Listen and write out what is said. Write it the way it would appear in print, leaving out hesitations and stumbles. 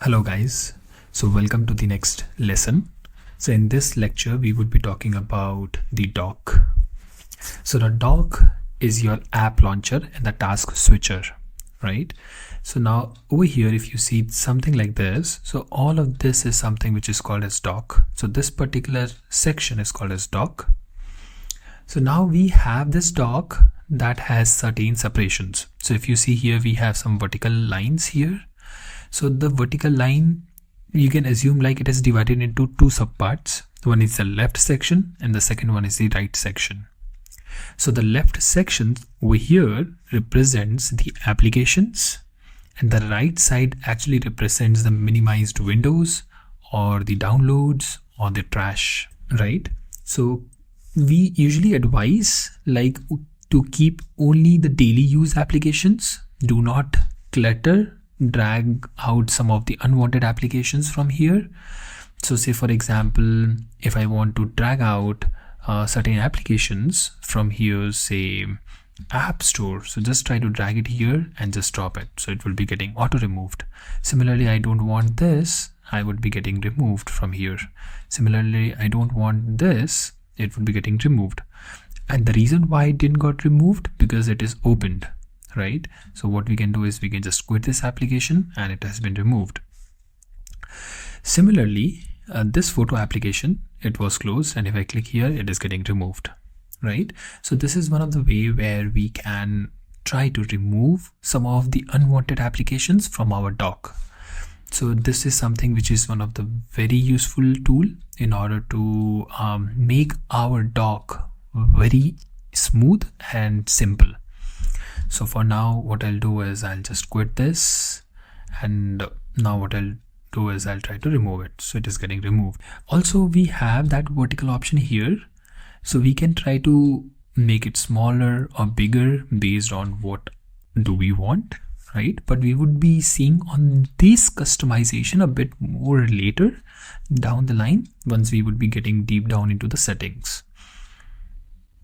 Hello guys, so welcome to the next lesson. So in this lecture we would be talking about the dock. So the dock is your app launcher and the task switcher, right? So now over here if you see something like this, so all of this is something which is called as dock. So this particular section is called as dock. So now we have this dock that has certain separations. So if you see here we have some vertical lines here. So the vertical line, you can assume like it is divided into two subparts. One is the left section and the second one is the right section. So the left section over here represents the applications and the right side actually represents the minimized windows or the downloads or the trash, right? So we usually advise like to keep only the daily use applications. Do not drag out some of the unwanted applications from here. So say for example, if I want to drag out certain applications from here, say App Store, so just try to drag it here and just drop it, so it will be getting auto removed. Similarly, I don't want this, I would be getting removed from here. Similarly, I don't want this, it would be getting removed. And the reason why it didn't got removed, because it is opened, right? So what we can do is we can just quit this application and it has been removed. Similarly, this photo application, it was closed, and if I click here it is getting removed, right? So this is one of the way where we can try to remove some of the unwanted applications from our dock. So this is something which is one of the very useful tool in order to make our dock very smooth and simple. So for now what I'll do is I'll just quit this, and now what I'll do is I'll try to remove it, so it is getting removed. Also we have that vertical option here, so we can try to make it smaller or bigger based on what do we want, right? But we would be seeing on this customization a bit more later down the line once we would be getting deep down into the settings.